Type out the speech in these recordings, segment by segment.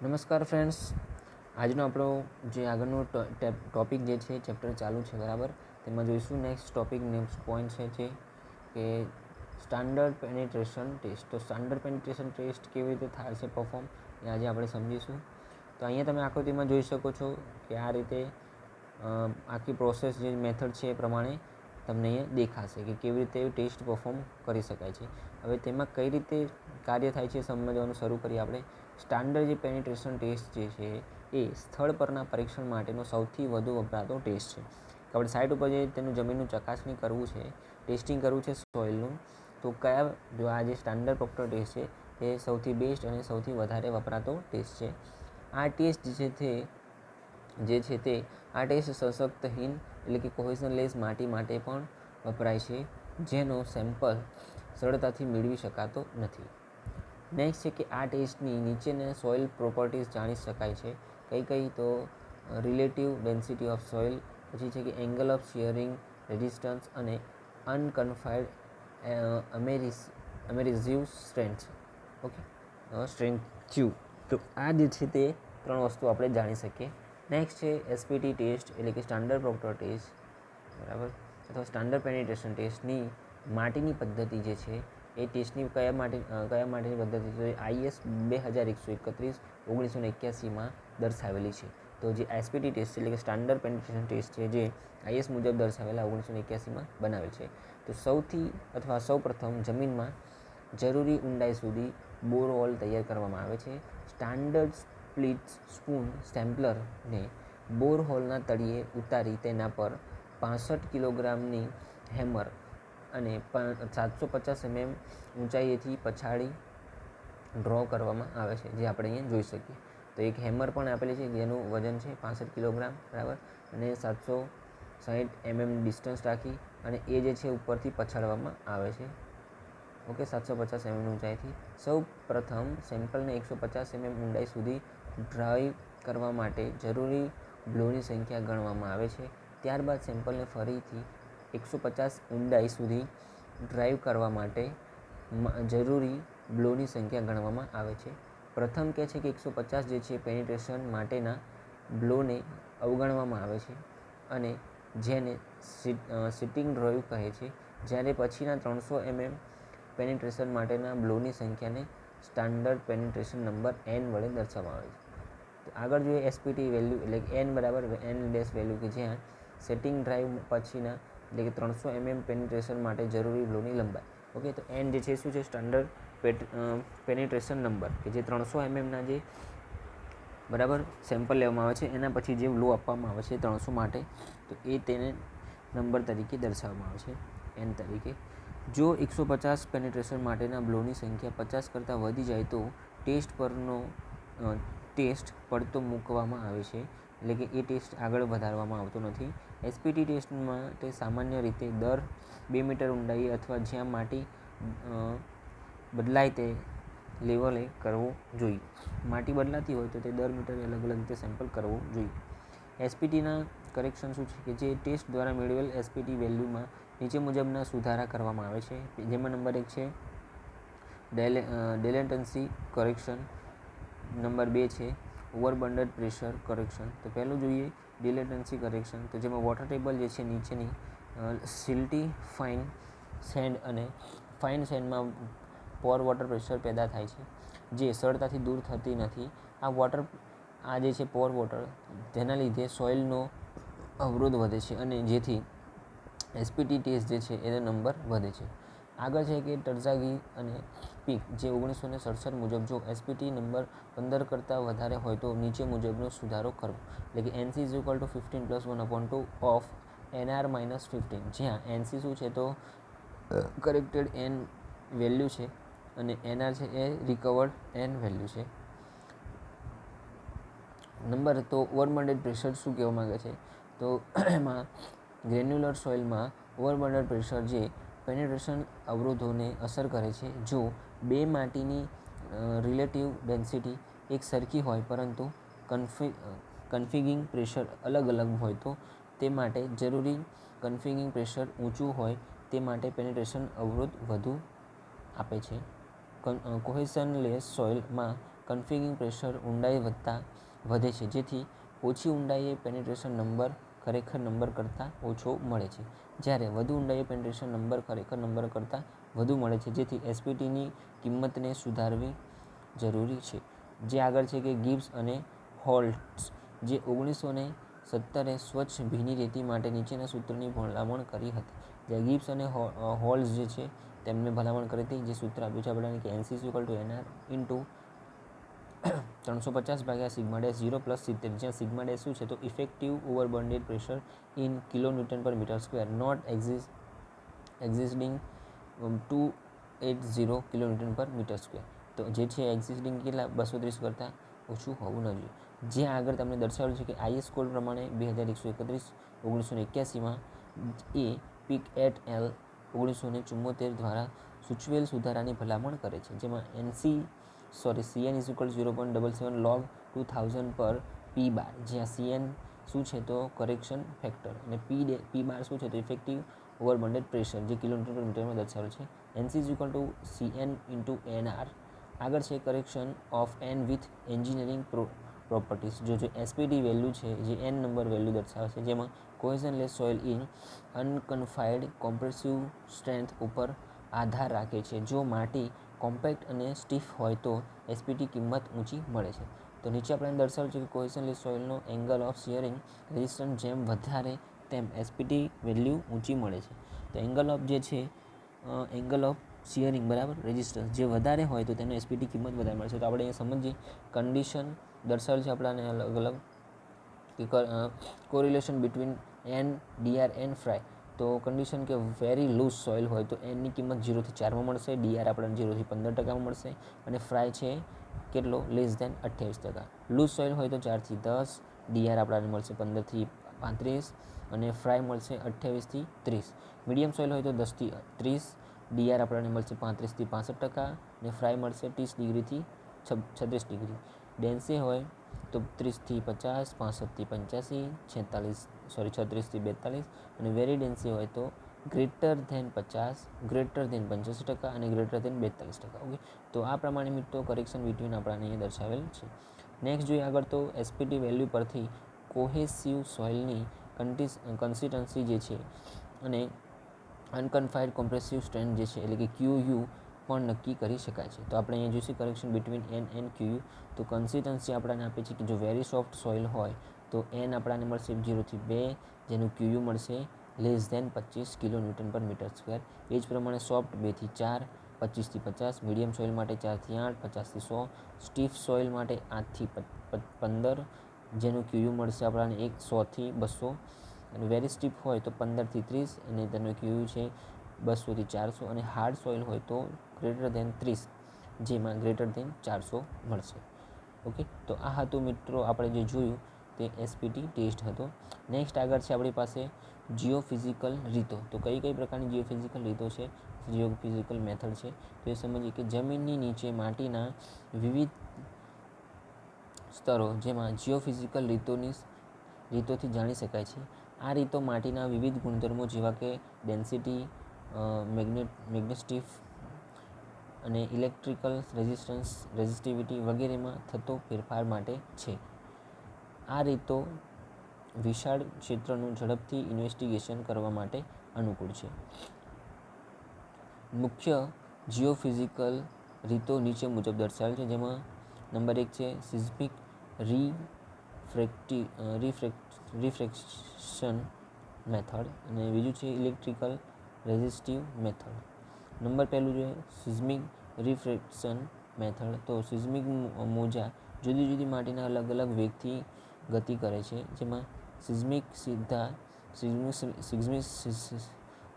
નમસ્કાર ફ્રેન્ડ્સ, આજનો આપણો જે આગળનો ટોપિક જે છે ચેપ્ટર ચાલુ છે બરાબર. તેમાં જોઈશું નેક્સ્ટ પોઈન્ટ છે કે સ્ટાન્ડર્ડ પેનિટ્રેશન ટેસ્ટ. તો સ્ટાન્ડર્ડ પેનિટ્રેશન ટેસ્ટ કેવી રીતે થાય છે પરફોર્મ એ આજે આપણે સમજીશું. તો અહીંયા તમે આકૃતિમાં જોઈ શકો છો કે આ રીતે આખી પ્રોસેસ જે મેથડ છે એ પ્રમાણે તમને અહીંયા દેખાશે કે કેવી રીતે ટેસ્ટ પરફોર્મ કરી શકાય છે. હવે તેમાં કઈ રીતે કાર્ય થાય છે સમજવાનું શરૂ કરીએ આપણે. સ્ટાન્ડર્ડ જે પેનિટ્રેશન ટેસ્ટ જે છે એ સ્થળ પરના પરીક્ષણ માટેનો સૌથી વધુ વપરાતો ટેસ્ટ છે. આપણે સાઇટ ઉપર જે તેનું જમીનનું ચકાસણી કરવું છે, ટેસ્ટિંગ કરવું છે સોઇલનું, તો જો આ જે સ્ટાન્ડર્ડ પ્રોક્ટર ટેસ્ટ છે એ સૌથી બેસ્ટ અને સૌથી વધારે વપરાતો ટેસ્ટ છે. આ ટેસ્ટ આ ટેસ્ટ સશક્તહીન એટલે કે કોહેઝનલેસ માટી માટે પણ વપરાય છે, જેનો સેમ્પલ સરળતાથી મેળવી શકાતો નથી. નેક્સ્ટ છે કે આ ટેસ્ટની નીચેના સોઇલ પ્રોપર્ટીઝ જાણી શકાય છે. કઈ તો રિલેટિવ ડેન્સિટી ઓફ સોઇલ, પછી છે કે એંગલ ઓફ શિયરિંગ, રેઝિસ્ટન્સ અને અનકન્ફાઇન્ડ અમેરિઝિવ સ્ટ્રેન્થ. Okay, strength. તો આ જે છે તે 3 વસ્તુ આપણે જાણી શકીએ. નેક્સ્ટ છે એસપીટી ટેસ્ટ એટલે કે સ્ટાન્ડર્ડ પ્રોક્ટર ટેસ્ટ બરાબર, અથવા સ્ટાન્ડર્ડ પેનિટ્રેશન ટેસ્ટની માટીની પદ્ધતિ જે છે એ ટેસ્ટની કયા માટેની પદ્ધતિ છે IS 2131/1981 દર્શાવેલી છે. તો જે એસપીટી ટેસ્ટ એટલે કે સ્ટાન્ડર્ડ પેનિટ્રેશન ટેસ્ટ છે જે IS મુજબ દર્શાવેલા 1981 બનાવેલ છે. તો સૌ પ્રથમ જમીનમાં જરૂરી ઊંડાઈ સુધી બોરહોલ તૈયાર કરવામાં આવે છે. સ્ટાન્ડર્ડ સ્પ્લિટ સ્પૂન સ્ટેમ્પલરને બોરહોલના તળિયે ઉતારી તેના પર 65 કિલોગ્રામની હેમર અને 750 mm ઊંચાઈએથી પછાડી ડ્રો કરવામાં આવે છે, જે આપણે અહીંયા જોઈ શકીએ. તો એક હેમર પણ આપેલી છે જેનું વજન છે 65 કિલોગ્રામ બરાબર, અને 760 mm ડિસ્ટન્સ રાખી અને એ જે છે ઉપરથી પછાડવામાં આવે છે. Okay, 750 mm ઊંચાઈથી. સૌ પ્રથમ સેમ્પલને 150 mm ઊંડાઈ સુધી ડ્રાઈવ કરવા માટે જરૂરી બ્લોની સંખ્યા ગણવામાં આવે છે. ત્યારબાદ સેમ્પલને ફરીથી 150 ઊંડાઈ સુધી ડ્રાઈવ કરવા માટે જરૂરી બ્લોની સંખ્યા ગણવામાં આવે છે. પ્રથમ કહે છે કે 150 જે છે પેનિટ્રેશન માટેના બ્લોને અવગણવામાં આવે છે અને જેને સિટિંગ ડ્રાઈવ કહે છે, જ્યારે પછીના 300 mm પેનિટ્રેશન માટેના બ્લોની સંખ્યાને સ્ટાન્ડર્ડ પેનિટ્રેશન નંબર n વડે દર્શાવવામાં આવે છે. તો આગળ જોઈએ એસપીટી વેલ્યુ એટલે કે n બરાબર n ડેશ વેલ્યુ કે જ્યાં સેટિંગ ડ્રાઈવ પછીના એટલે કે 300 mm પેનિટ્રેશન માટે જરૂરી બ્લોની લંબાઈ. ઓકે, તો n જે છે શું છે સ્ટાન્ડર્ડ પેનિટ્રેશન નંબર કે જે 300 mm ના જે બરાબર સેમ્પલ લેવામાં આવે છે એના પછી જે લો આપવામાં આવે છે 300 માટે, તો એ તેને નંબર તરીકે દર્શાવવામાં આવે છે n તરીકે. જો 150 પેનિટ્રેશન માટેના બ્લોની સંખ્યા 50 કરતાં વધી જાય તો ટેસ્ટ પડતો મૂકવામાં આવે છે, એટલે કે એ ટેસ્ટ આગળ વધારવામાં આવતો નથી. એસપીટી ટેસ્ટ માટે સામાન્ય રીતે દર 2 મીટર ઊંડાઈએ અથવા જ્યાં માટી બદલાય તે લેવલે કરવો જોઈએ. માટી બદલાતી હોય તો તે દર મીટરે અલગ અલગ રીતે સેમ્પલ કરવું જોઈએ. એસપીટીના કરેક્શન શું છે કે જે ટેસ્ટ દ્વારા મેળવેલ એસપીટી વેલ્યુમાં નીચે મુજબના સુધારા કરવામાં આવે છે, જેમાં નંબર 1 છે ડેલેટન્સી કરેક્શન, નંબર 2 છે ઓવરબન્ડેડ પ્રેશર કરેક્શન. તો પહેલું જોઈએ ડિલેટન્સી કરેક્શન, તો જેમાં વોટર ટેબલ જે છે નીચેની સિલ્ટી ફાઇન સેન્ડ અને ફાઇન સેન્ડમાં પોર વોટર પ્રેશર પેદા થાય છે, જે સરળતાથી દૂર થતી નથી. આ જે છે પોર વોટર, તેના લીધે સોઇલનો અવરોધ વધે છે અને જેથી એસપીટી ટેસ્ટ જે છે એનો નંબર વધે છે. આગળ છે કે ટર્ઝાગી અને પીક જે 1967 મુજબ જો એસપીટી નંબર 15 કરતાં વધારે હોય તો નીચે મુજબનો સુધારો કરવો, એટલે કે NC = 15 + 1/2 ઓફ NR - 15, જ્યાં NC શું છે તો કરેક્ટેડ n વેલ્યુ છે અને NR છે એ રિકવર્ડ n વેલ્યુ છે. નંબર તો ઓવરબન્ડેડ પ્રેશર શું કહેવા માગે છે, તો એમાં ગ્રેન્યુલર સોઇલમાં ઓવરબન્ડેડ પ્રેશર જે પેનિટ્રેશન અવરોધોને અસર કરે છે. જો બે માટીની રિલેટિવ ડેન્સિટી એક સરખી હોય પરંતુ કન્ફિગિંગ પ્રેશર અલગ અલગ હોય તો તે માટે જરૂરી કન્ફિગિંગ પ્રેશર ઊંચું હોય તે માટે પેનિટ્રેશન અવરોધ વધુ આપે છે. કોહેઝનલેસ સોઇલમાં કન્ફિગિંગ પ્રેશર ઊંડાઈ વધતા વધે છે, જેથી ઓછી ઊંડાઈએ પેનિટ્રેશન નંબર ખરેખર નંબર કરતાં ઓછો મળે છે, જ્યારે વધુ ઊંડાઈએ પેનિટ્રેશન નંબર ખરેખર નંબર કરતાં વધુ મળે છે, જેથી એસપીટીની કિંમતને સુધારવી જરૂરી છે. જે આગળ છે કે ગિબ્સ અને હોલ્ટ્સ જે 1970 સ્વચ્છ ભીની રેતી માટે નીચેના સૂત્રની ભલામણ કરી હતી. જે ગિબ્સ અને હોલ્ટ્સ જે છે તેમને ભલામણ કરી હતી. જે સૂત્ર આપ્યું છે આપણને કે NC = NR ઇન્ટુ 350 ભાગ્યા સિગ્મા ડેશ 0 + 70, જ્યાં સિગ્મા ડેશ શું છે તો effective overburdened pressure in kilonewton per metre square not existing 280 kilonewton per metre square. તો જે છે એક્ઝિસ્ટિંગ કેટલા 230 કરતાં ઓછું હોવું ન જોઈએ. જે આગળ તમને દર્શાવેલું છે કે IS કોડ પ્રમાણે 2131 1981માં એ પીક એટ એલ 1974 દ્વારા સૂચવેલ સુધારાની ભલામણ કરે છે, જેમાં CN = 0.77 log 2000 પર P બાર, જ્યાં CN શું છે તો કરેક્શન ફેક્ટર અને P બાર શું છે તો ઇફેક્ટિવ ઓવરબર્ન્ડેડ પ્રેશર જે કિલોમીટર પર મીટરમાં દર્શાવેલું છે. NC = CN × NR. આગળ છે correction of N with engineering properties. જો એસપીટી વેલ્યુ છે જે N નંબર વેલ્યુ દર્શાવે છે, જેમાં કોહેઝનલેસ સોઇલ ઇન અનકન્ફાઇન્ડ કોમ્પ્રેસિવ સ્ટ્રેન્થ ઉપર આધાર રાખે છે. જો માટી કોમ્પેક્ટ અને સ્ટીફ હોય તો એસપીટી કિંમત ઊંચી મળે છે. તો નીચે આપણે દર્શાવ્યું છે કે કોહેઝનલેસ સોઇલનો એંગલ ઓફ શિયરિંગ રેઝિસ્ટન્સ જેમ વધારે તેમ એસપીટી વેલ્યુ ઊંચી મળે છે. તો એંગલ ઓફ જે છે એંગલ ઓફ શિયરિંગ બરાબર રેઝિસ્ટન્સ જે વધારે હોય તો તેનો એસપીટી કિંમત વધારે મળશે. તો આપણે અહીંયા સમજીએ કન્ડિશન દર્શાવેલ છે આપણાને અલગ અલગ કે correlation between N DR and phi. તો કન્ડિશન કે વેરી લૂઝ સોઇલ હોય તો એનની કિંમત 0 થી 4માં મળશે, ડીઆર આપણને 0 થી 15% મળશે અને ફ્રાય છે કેટલો <28%. લૂઝ સોઇલ હોય તો 4 થી 10, ડીઆર આપણને મળશે 15 થી 35 અને ફ્રાય મળશે 28 થી 30. મીડિયમ સોઇલ હોય તો 10 થી 30, ડીઆર આપણને મળશે 35 થી 65% અને ફ્રાય મળશે 30 ડિગ્રીથી 36 ડિગ્રી. ડેન્સી હોય તો 30 થી 50, 65 થી 85, 36 થી 42 અને વેરી ડેન્સી હોય તો ગ્રેટર ધેન 50, ગ્રેટર ધેન 85% અને ગ્રેટર ધેન 42%. ઓકે, તો આ પ્રમાણે મિત્રો કરેક્શન બિટવીન આપણને અહીંયા દર્શાવેલ છે. નેક્સ્ટ જોઈએ આગળ તો એસપીટી વેલ્યુ પરથી કોહેસિવ સોઇલની કન્સિસ્ટન્સી જે છે અને અનકન્ફાઇન્ડ કોમ્પ્રેસિવ સ્ટ્રેન્થ જે છે એટલે કે QU પણ નક્કી કરી શકાય છે. તો આપણે અહીંયા જોઈશું correction between N and QU. તો કન્સિસ્ટન્સી આપણને આપે છે કે જો વેરી સોફ્ટ સોઇલ હોય તો N આપણને મળશે 0 થી 2, જેનું QU મળશે <25 કિલોન્યુટન પર મીટર સ્ક્વેર. એ જ પ્રમાણે સોફ્ટ 2 થી 4, 25 થી 50, મીડિયમ સોઇલ માટે 4 થી 8, 50 થી 100, સ્ટીફ સોઇલ માટે 8 થી 15, જેનું QU મળશે આપણને 100 થી 200 અને વેરી સ્ટીફ હોય તો 15 થી 30 અને તેનો QU છે 200 થી 400 અને હાર્ડ સોઇલ હોય તો ગ્રેટર ધેન 30, જેમાં ગ્રેટર ધેન 400 મળશે. ઓકે, તો આ હતું મિત્રો આપણે જે જોયું તે એસપીટી ટેસ્ટ હતો. નેક્સ્ટ આગળ છે આપણી પાસે જીઓફિઝિકલ રીતો. તો કઈ કઈ પ્રકારની જીઓફિઝિકલ રીતો છે, જીઓફિઝિકલ મેથડ છે, તો એ સમજીએ કે જમીનની નીચે માટીના વિવિધ સ્તરો જેમાં જીઓફિઝિકલ રીતોથી જાણી શકાય છે. આ રીતો માટીના વિવિધ ગુણધર્મો જેવા કે ડેન્સિટી, મેગ્નેટિસ્ટિફ અને ઇલેક્ટ્રિકલ રેઝિસ્ટિવિટી વગેરેમાં થતો ફેરફાર માટે છે. આ રીતો વિશાળ ક્ષેત્રનું ઝડપથી ઇન્વેસ્ટિગેશન કરવા માટે અનુકૂળ છે. મુખ્ય જીઓફિઝિકલ રીતો નીચે મુજબ દર્શાવેલ છે, જેમાં નંબર 1 છે સિસ્મિક રિફ્રેક્શન મેથડ અને બીજું છે ઇલેક્ટ્રિકલ રેઝિસ્ટિવ મેથડ. નંબર પહેલું છે સિસ્મિક રિફ્રેક્શન મેથડ. તો સિસ્મિક મોજા જુદી જુદી માટીના અલગ અલગ વેગથી ગતિ કરે છે, જેમાં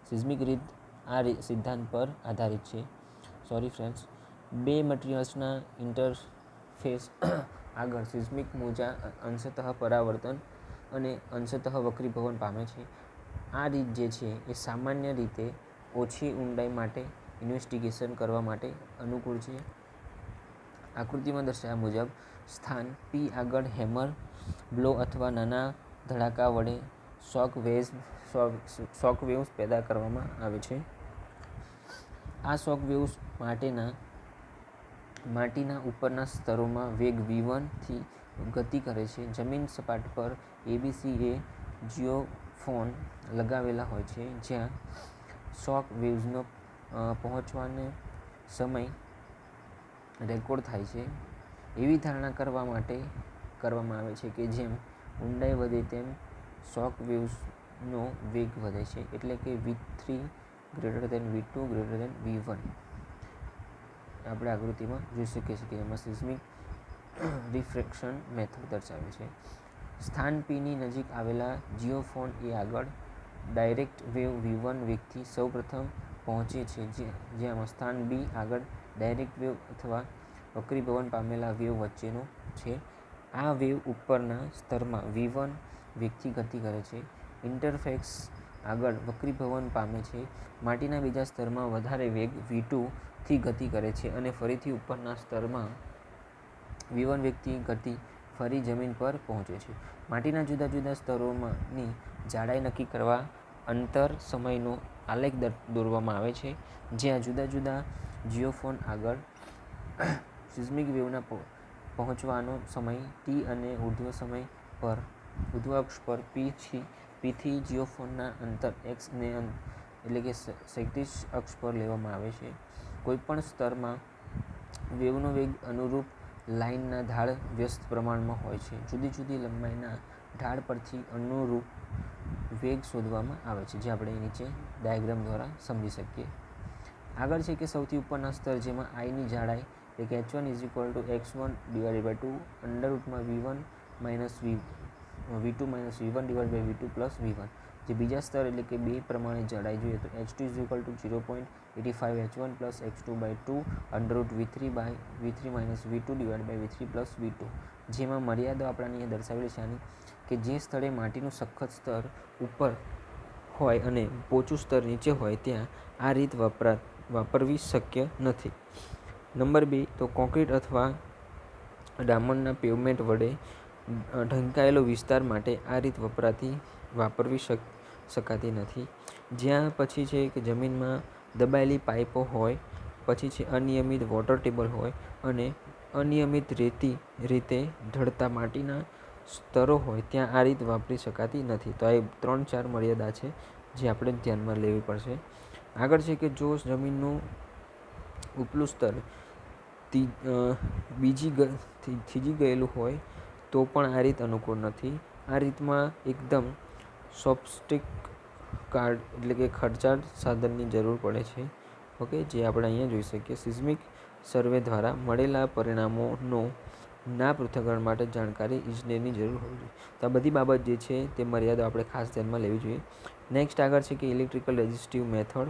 સિસ્મિક રીત આ સિદ્ધાંત પર આધારિત છે. બે મટીરિયલ્સના ઇન્ટરફેસ આગળ સિસ્મિક મોજા અંશતઃ પરાવર્તન અને અંશતઃ વક્રીભવન પામે છે. આ રીત જે છે એ સામાન્ય રીતે ઓછી ઊંડાઈ માટે ઇન્વેસ્ટિગેશન કરવા માટે અનુકૂળ છે. આકૃતિમાં દર્શાવ્યા મુજબ સ્થાન P આગળ હેમર બ્લો અથવા નાના ધડાકા વડે શોક વેવ્સ પેદા કરવામાં આવે છે. આ શોક વેવ્સ માટીના માટીના ઉપરના સ્તરોમાં વેગ v1થી ગતિ કરે છે. જમીન સપાટ પર ABC એ જીઓફોન લગાવેલા હોય છે, જ્યાં શોક વેવ્સનો પહોંચવાનો સમય રેકોર્ડ થાય છે. એવી ધારણા કરવામાં આવે છે કે જેમ ઊંડાઈ વધે તેમ શોક વેવ્સનો વેગ વધે છે, એટલે કે v3 v2 v1. આપણે આકૃતિમાં જોઈ શકીએ છીએ કે એમાં સિસ્મિક રિફ્રેક્શન મેથડ દર્શાવે છે. સ્થાન Pની નજીક આવેલા જીઓફોન એ આગળ ડાયરેક્ટ વેવ v1 વેગથી સૌપ્રથમ પહોંચે છે, જ્યાં સ્થાન B આગળ ડાયરેક્ટ વેવ અથવા વક્રીભવન પામેલા વેવ વચ્ચેનો છે. આ વેવ ઉપરના સ્તરમાં v1 વેગથી ગતિ કરે છે. ઇન્ટરફેસ આગળ વક્રીભવન પામે છે. માટીના બીજા સ્તરમાં વધારે વેગ v2 થી ગતિ કરે છે અને ફરીથી ઉપરના સ્તરમાં v1 વેગથી ગતિ ફરી જમીન પર પહોંચે છે. માટીના જુદા જુદા સ્તરોની જાડાઈ નક્કી કરવા અંતર સમયનો આલેખ દોરવામાં આવે છે, જ્યાં જુદા જુદા જીઓફોન આગળ સિસ્મિક વેવના પહોંચવાનો સમય t અને ઉર્ધ્વ અક્ષ પર p થી જીઓફોનના અંતર x ને એટલે કે ક્ષૈતિજ અક્ષ પર લેવામાં આવે છે. કોઈપણ સ્તરમાં વેવનો વેગ અનુરૂપ લાઇનના ઢાળ વ્યસ્ત પ્રમાણમાં હોય છે. જુદી જુદી લંબાઈના ઢાળ પરથી અનુરૂપ વેગ શોધવામાં આવે છે, જે આપણે નીચે ડાયાગ્રામ દ્વારા સમજી શકીએ. આગળ છે કે સૌથી ઉપરના સ્તર, જેમાં આઈની જાડાઈ એટલે કે h1 = x1/2 v2 - v1/v2 + v1. જે બીજા સ્તર એટલે કે 2 પ્રમાણે જાડાઈ જોઈએ તો h2 = 0.85 h1 + x2/2 √v3 - v2/v3 + v2. જેમાં મર્યાદા આપણે અહીંયા દર્શાવેલી છે આની, કે જે સ્થળે માટીનું સખત સ્તર ઉપર હોય અને પોચું સ્તર નીચે હોય ત્યાં આ રીત વાપરવી શક્ય નથી. નંબર 2 તો કોન્ક્રીટ અથવા ડામરના પેવમેન્ટ વડે ઢંકાયેલો વિસ્તાર માટે આ રીત વાપરવી શકાતી નથી. જ્યાં પછી છે કે જમીનમાં દબાયેલી પાઇપો હોય, પછી છે અનિયમિત વોટર ટેબલ હોય અને અનિયમિત રીતે ઢળતા માટીના સ્તરો હોય, ત્યાં આ રીત વાપરી શકાતી નથી. તો આ 3-4 મર્યાદા છે જે આપણે ધ્યાનમાં લેવી પડશે. આગળ છે કે જો જમીનનું ઉપલું સ્તર થીજી ગયેલું હોય તો પણ આ રીત અનુકૂળ નથી. આ રીતમાં એકદમ સોફિસ્ટિકેટેડ એટલે કે ખર્ચાળ સાધનની જરૂર પડે છે. ઓકે, જે આપણે અહીંયા જોઈ શકીએ. સિસ્મિક સર્વે દ્વારા મળેલા પરિણામોનો ના પૃથ્થકરણ માટે જાણકારી ઇજનેરની જરૂર હોવી જોઈએ. તો આ બધી બાબત જે છે તે મર્યાદા આપણે ખાસ ધ્યાનમાં લેવી જોઈએ. નેક્સ્ટ આગળ છે કે ઇલેક્ટ્રિકલ રેઝિસ્ટિવ મેથડ.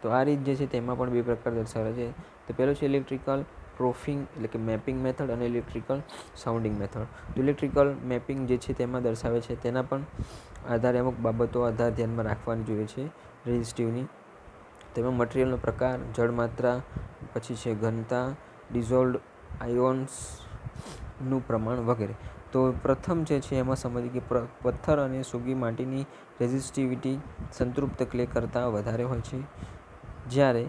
તો આ રીત જે છે તેમાં પણ 2 પ્રકાર દર્શાવે છે. તો પહેલો છે ઇલેક્ટ્રિકલ પ્રૂફિંગ એટલે કે મેપિંગ મેથડ અને ઇલેક્ટ્રિકલ સાઉન્ડિંગ મેથડ. તો ઇલેક્ટ્રિકલ મેપિંગ જે છે તેમાં દર્શાવે છે તેના પણ આધારે અમુક બાબતો ધ્યાનમાં રાખવાની જોઈએ છે રેઝિસ્ટિવની. તેમાં મટીરિયલનો પ્રકાર, જળમાત્રા, પછી છે ઘનતા, ડિઝોલ્વડ આયોન્સનું પ્રમાણ વગેરે. તો પ્રથમ જે છે એમાં સમજીએ કે પથ્થર અને સૂકી માટીની રેઝિસ્ટિવિટી સંતૃપ્ત ક્લે કરતાં વધારે હોય છે. જ્યારે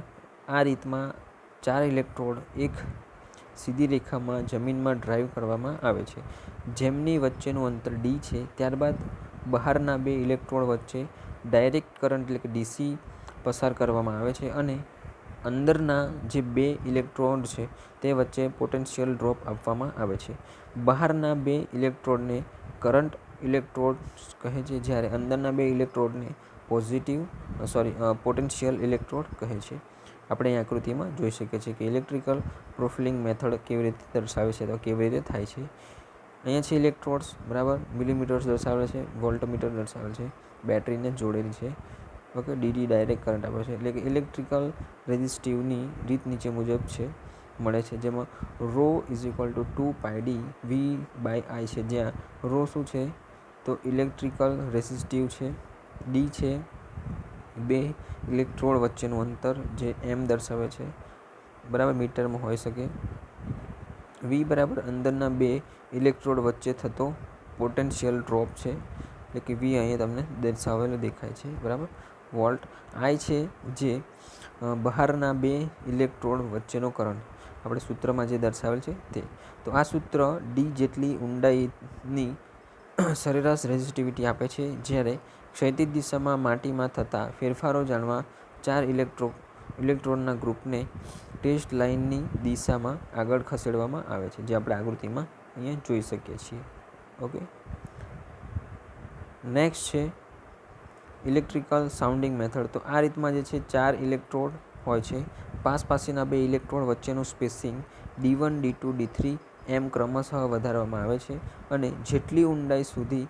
આ રીતમાં 4 ઇલેક્ટ્રોડ એક સીધી રેખામાં જમીનમાં ડ્રાઈવ કરવામાં આવે છે, જેમની વચ્ચેનું અંતર d છે. ત્યારબાદ બહારના 2 ઇલેક્ટ્રોડ વચ્ચે ડાયરેક્ટ કરંટ એટલે કે DC પસાર કરવામાં આવે છે અને અંદરના જે 2 ઇલેક્ટ્રોડ છે તે વચ્ચે પોટેન્શિયલ ડ્રોપ આપવામાં આવે છે. બહારના 2 ઇલેક્ટ્રોડને કરંટ ઇલેક્ટ્રોડ્સ કહે છે, જ્યારે અંદરના 2 ઇલેક્ટ્રોડને પોટેન્શિયલ ઇલેક્ટ્રોડ કહે છે. આપણે અહીં આકૃતિમાં જોઈ શકીએ છીએ કે ઇલેક્ટ્રિકલ પ્રૂફિંગ મેથડ કેવી રીતે દર્શાવે છે, તો કેવી રીતે થાય છે. અહીંયા છે ઇલેક્ટ્રોડ્સ, બરાબર, મિલીમીટર્સ દર્શાવેલ છે, વોલ્ટમીટર દર્શાવેલ છે, બેટરીને જોડેલી છે. ઓકે, ડીડી ડાયરેક્ટ કરંટ આપે છે. એટલે કે ઇલેક્ટ્રિકલ રેઝિસ્ટિવની રીત નીચે મુજબ મળે છે, જેમાં ρ = 2πd v/I છે, જ્યાં ρ શું છે તો ઇલેક્ટ્રિકલ રેઝિસ્ટિવ છે, d છે 2 ઇલેક્ટ્રોડ વચ્ચેનું અંતર જે m દર્શાવે છે, બરાબર, મીટરમાં હોઈ શકે. v = અંદરના 2 ઇલેક્ટ્રોડ વચ્ચે થતો પોટેન્શિયલ ડ્રોપ છે, એટલે કે v અહીંયા તમને દર્શાવેલો દેખાય છે, બરાબર. વોલ્ટ. I છે જે બહારના 2 ઇલેક્ટ્રોડ વચ્ચેનો કરંટ. આપણે સૂત્રમાં જે દર્શાવેલ છે તે. તો આ સૂત્ર ડી જેટલી ઊંડાઈની સરેરાશ રેઝિસ્ટિવિટી આપે છે, જ્યારે ક્ષૈતિજ દિશામાં માટીમાં થતા ફેરફારો જાણવા 4 ઇલેક્ટ્રોનના ગ્રુપને ટેસ્ટ લાઇનની દિશામાં આગળ ખસેડવામાં આવે છે, જે આપણે આકૃતિમાં અહીંયા જોઈ શકીએ છીએ. ઓકે, નેક્સ્ટ છે ઇલેક્ટ્રિકલ સાઉન્ડિંગ મેથડ. તો આ રીતમાં જે છે 4 ઇલેક્ટ્રોડ હોય છે. પાસેના 2 ઇલેક્ટ્રોડ વચ્ચેનું સ્પેસિંગ D1, D2, D3 એમ ક્રમશઃ વધારવામાં આવે છે, અને જેટલી ઊંડાઈ સુધી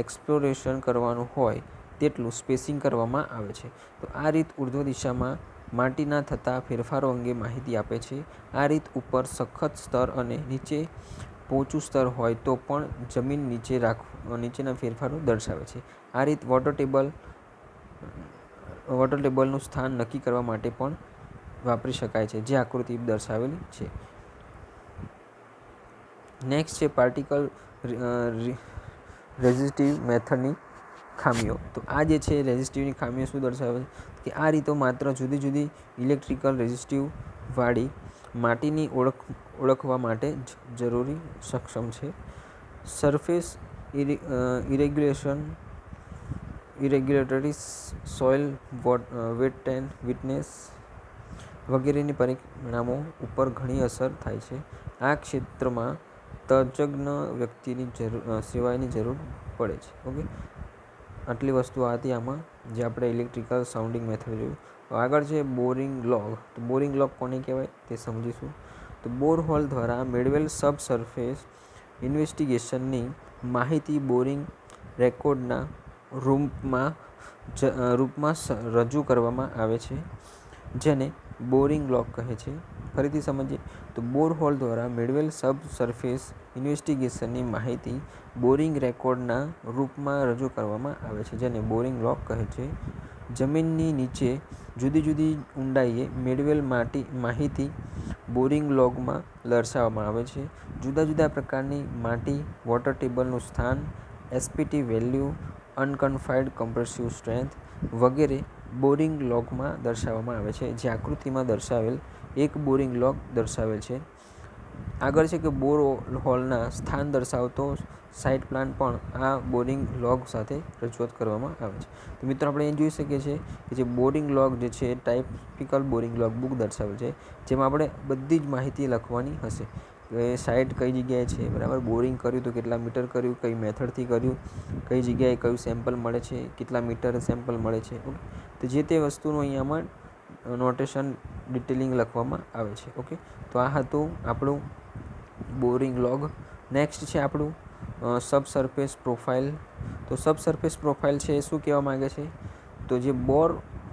એક્સપ્લોરેશન કરવાનું હોય તેટલું સ્પેસિંગ કરવામાં આવે છે. તો આ રીત ઉર્ધ્વ દિશામાં માટીના થતા ફેરફારો અંગે માહિતી આપે છે. આ રીત ઉપર સખત સ્તર અને નીચે પોચું સ્તર હોય તો પણ જમીન નીચેના ફેરફારો દર્શાવે છે. આ રીત વોટર ટેબલનું સ્થાન નક્કી કરવા માટે પણ વાપરી શકાય છે, જે આકૃતિ દર્શાવેલી છે. નેક્સ્ટ છે પાર્ટિકલ રેઝિસ્ટિવ મેથડની ખામીઓ. તો આ જે છે રેઝિસ્ટિવની ખામીઓ શું દર્શાવે છે કે આ રીતો માત્ર જુદી જુદી ઇલેક્ટ્રિકલ રેઝિસ્ટિવ વાળી માટીની ઓળખવા માટે જ સક્ષમ છે. સરફેસ ઇરેગ્યુલેટરીઝ, સોઇલ વેટનેસ વગેરેની પરિણામો ઉપર ઘણી અસર થાય છે. આ ક્ષેત્રમાં તજજ્ઞ વ્યક્તિની સેવાની જરૂર પડે છે. ઓકે, આટલી વસ્તુ હતી આમાં જે આપણે ઇલેક્ટ્રિકલ સાઉન્ડિંગ મેથડ જોયું. આગળ છે બોરિંગ લોગ. તો બોરિંગ લોગ કોને કહેવાય તે સમજીશું. તો બોરહોલ દ્વારા મેળવેલ સબસર્ફેસ ઇન્વેસ્ટિગેશનની માહિતી બોરિંગ રેકોર્ડના રૂપમાં રજૂ કરવામાં આવે છે, જેને બોરિંગ લોગ કહે છે. ફરીથી સમજીએ તો બોરહોલ દ્વારા મેળવેલ સબસર્ફેસ ઇન્વેસ્ટિગેશનની માહિતી બોરિંગ રેકોર્ડના રૂપમાં રજૂ કરવામાં આવે છે, જેને બોરિંગ લોગ કહે છે. જમીનની નીચે જુદી જુદી ઊંડાઈએ મેળવેલ માહિતી બોરિંગ લોગમાં દર્શાવવામાં આવે છે. જુદા જુદા પ્રકારની માટી, વોટર ટેબલનું સ્થાન, એસપીટી વેલ્યુ, અનકન્ફાઇન્ડ કમ્પ્રેસિવ સ્ટ્રેન્થ વગેરે બોરિંગ લોગમાં દર્શાવવામાં આવે છે, જે આકૃતિમાં દર્શાવેલ એક બોરિંગ લોગ દર્શાવેલ છે. આગળ છે કે બોર હોલના સ્થાન દર્શાવતો સાઇટ પ્લાન પણ આ બોરિંગ લોગ સાથે રજૂઆત કરવામાં આવે છે. તો મિત્રો આપણે અહીં જોઈ શકીએ છીએ કે જે બોરિંગ લોગ જે છે ટાઇપિકલ બોરિંગ લોગ બુક દર્શાવેલ છે, જેમાં આપણે બધી જ માહિતી લખવાની હશે કે સાઇટ કઈ જગ્યાએ છે, બરાબર, બોરિંગ કર્યું તો કેટલા મીટર કર્યું, કઈ મેથડથી કર્યું, કઈ જગ્યાએ કયું સેમ્પલ મળે છે, કેટલા મીટર સેમ્પલ મળે છે. ઓકે, તો જે તે વસ્તુનું અહીંયામાં નોટેશન ડિટેલિંગ લખવામાં આવે છે. ઓકે, તો આ હતું આપણું બોરિંગ લોગ. નેક્સ્ટ છે આપણું સબસર્ફેસ પ્રોફાઇલ. તો સબસર્ફેસ પ્રોફાઇલ છે એ શું કહેવા માગે છે, તો જે બોર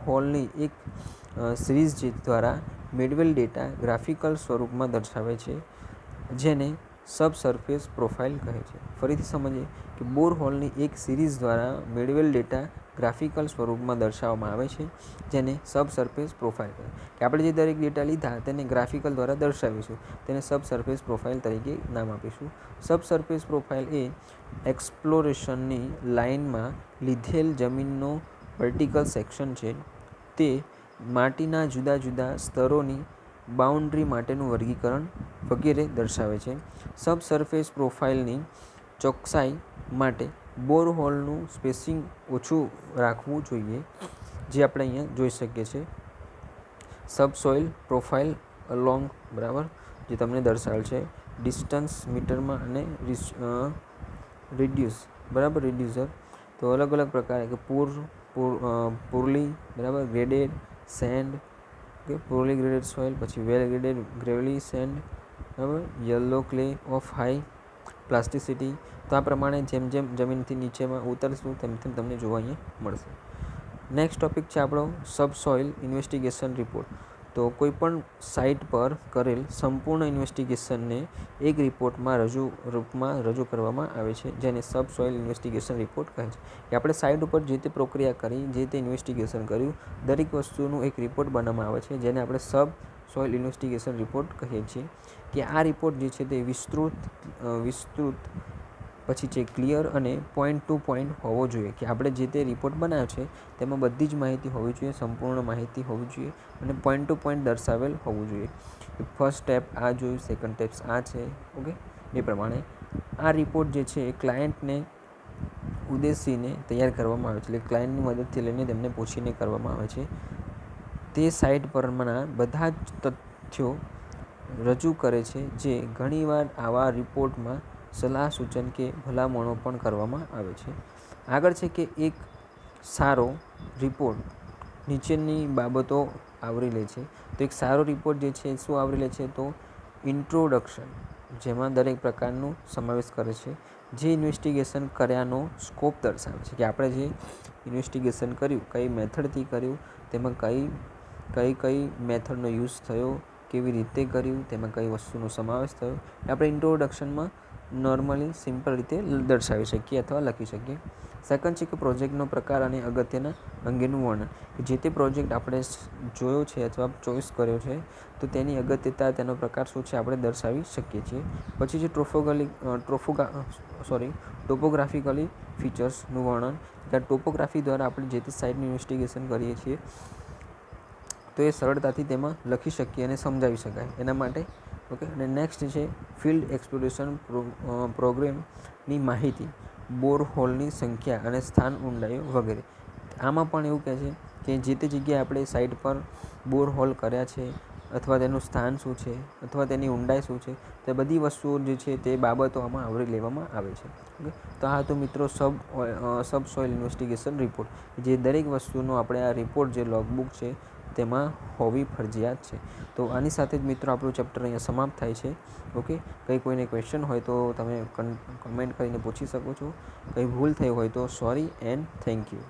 હોલની એક સિરીઝ દ્વારા મેળવેલ ડેટા ગ્રાફિકલ સ્વરૂપમાં દર્શાવે છે, જેને સબસર્ફેસ પ્રોફાઇલ કહે છે. ફરીથી સમજીએ કે બોર હોલની એક સિરીઝ દ્વારા મેળવેલ ડેટા ગ્રાફિકલ સ્વરૂપમાં દર્શાવવામાં આવે છે, જેને સબસર્ફેસ પ્રોફાઇલ કહે છે. કે આપણે જે દરેક ડેટા લીધા તેને ગ્રાફિકલ દ્વારા દર્શાવીશું, તેને સબસર્ફેસ પ્રોફાઇલ તરીકે નામ આપીશું. સબસર્ફેસ પ્રોફાઇલ એ એક્સપ્લોરેશનની લાઇનમાં લીધેલ જમીનનો વર્ટિકલ સેક્શન છે. તે માટીના જુદા જુદા સ્તરોની બાઉન્ડ્રી માટેનું વર્ગીકરણ વગેરે દર્શાવે છે. સબસર્ફેસ પ્રોફાઇલની ચોકસાઈ માટે બોરહોલનું સ્પેસિંગ ઓછું રાખવું જોઈએ, જે આપણે અહીંયા જોઈ શકીએ છીએ. સબસોઇલ પ્રોફાઇલ અલોંગ, બરાબર, જે તમને દર્શાવેલ છે ડિસ્ટન્સ મીટરમાં અને રિડ્યુસ, બરાબર, રિડ્યુસર. તો અલગ અલગ પ્રકારે કે પોરલી, બરાબર, ગ્રેડેડ સેન્ડ, કે પોરલી ગ્રેડેડ સોઇલ, પછી વેલ ગ્રેડેડ ગ્રેવલી સેન્ડ, બરાબર, yellow clay of high plasticity. તો આ પ્રમાણે જેમ જેમ જમીનથી નીચેમાં ઉતરશું તેમ તેમ તમને જોવા અહીંયા મળશે. નેક્સ્ટ ટોપિક છે આપણો સબસોઇલ ઇન્વેસ્ટિગેશન રિપોર્ટ. તો કોઈપણ સાઇટ પર કરેલ સંપૂર્ણ ઇન્વેસ્ટિગેશનને એક રિપોર્ટમાં રૂપમાં રજૂ કરવામાં આવે છે, જેને સબસોઇલ ઇન્વેસ્ટિગેશન રિપોર્ટ કહે છે. કે આપણે સાઇટ ઉપર જે તે પ્રક્રિયા કરી, જે તે ઇન્વેસ્ટિગેશન કર્યું, દરેક વસ્તુનું એક રિપોર્ટ બનાવવામાં આવે છે, જેને આપણે સબસોઇલ ઇન્વેસ્ટિગેશન રિપોર્ટ કહીએ છીએ. કે આ રિપોર્ટ જે છે તે વિસ્તૃત પછી છે ક્લિયર અને પોઈન્ટ ટુ પોઈન્ટ હોવો જોઈએ, કે આપણે જે તે રિપોર્ટ બનાવ્યો છે તેમાં બધી જ માહિતી હોવી જોઈએ, સંપૂર્ણ માહિતી હોવી જોઈએ અને પોઈન્ટ ટુ પોઈન્ટ દર્શાવેલ હોવું જોઈએ. ફર્સ્ટ સ્ટેપ આ જોયું, સેકન્ડ સ્ટેપ આ છે. ઓકે, એ પ્રમાણે આ રિપોર્ટ જે છે એ ક્લાયન્ટને ઉદ્દેશીને તૈયાર કરવામાં આવે છે, એટલે ક્લાયન્ટની મદદથી લઈને તેમને પૂછીને કરવામાં આવે છે. તે સાઇટ પરના બધા જ તથ્યો રજૂ કરે છે, જે ઘણીવાર આવા રિપોર્ટમાં સલાહ સૂચન કે ભલામણો પણ કરવામાં આવે છે. આગળ છે કે એક સારો રિપોર્ટ નીચેની બાબતો આવરી લે છે. તો એક સારો રિપોર્ટ જે છે શું આવરી લે છે, તો ઇન્ટ્રોડક્શન, જેમાં દરેક પ્રકારનું સમાવેશ કરે છે, જે ઇન્વેસ્ટિગેશન કર્યાનો સ્કોપ દર્શાવે છે, કે આપણે જે ઇન્વેસ્ટિગેશન કર્યું, કઈ મેથડથી કર્યું, તેમાં કઈ મેથડનો યુઝ થયો, કેવી રીતે કર્યું, તેમાં કઈ વસ્તુનો સમાવેશ થયો, એ આપણે ઇન્ટ્રોડક્શનમાં નોર્મલી સિમ્પલ રીતે દર્શાવી શકીએ અથવા લખી શકીએ. સેકન્ડ છે કે પ્રોજેક્ટનો પ્રકાર અને અગત્યના અંગેનું વર્ણન, કે જે તે પ્રોજેક્ટ આપણે જોયો છે અથવા ચોઈસ કર્યો છે તો તેની અગત્યતા, તેનો પ્રકાર શું છે આપણે દર્શાવી શકીએ છીએ. પછી છે ટોપોગ્રાફિકલી ફીચર્સનું વર્ણન, કે ટોપોગ્રાફી દ્વારા આપણે જે તે સાઇટનું ઇન્વેસ્ટિગેશન કરીએ છીએ તો એ સરળતાથી તેમાં લખી શકીએ અને સમજાવી શકાય એના માટે. ઓકે, અને નેક્સ્ટ છે ફિલ્ડ એક્સપ્લોરેશન પ્રોગ્રામની માહિતી, બોરહોલની સંખ્યા અને સ્થાન, ઊંડાઈઓ વગેરે. આમાં પણ એવું કહે છે કે જે તે જગ્યાએ આપણે સાઇટ પર બોરહોલ કર્યા છે અથવા તેનું સ્થાન શું છે અથવા તેની ઊંડાઈ શું છે, તે બધી વસ્તુઓ જે છે તે બાબતો આમાં આવરી લેવામાં આવે છે. ઓકે, તો આ તો મિત્રો સબસોઇલ ઇન્વેસ્ટિગેશન રિપોર્ટ, જે દરેક વસ્તુનો આપણે આ રિપોર્ટ જે લોગબુક છે તેમાં હોવી ફરજિયાત છે. તો આની સાથે જ મિત્રો આપણું ચેપ્ટર અહીંયા સમાપ્ત થાય છે. ઓકે, કોઈને ક્વેશ્ચન હોય તો તમે કમેન્ટ કરીને પૂછી શકો છો. કંઈ ભૂલ થઈ હોય તો સોરી એન્ડ થેન્ક યુ.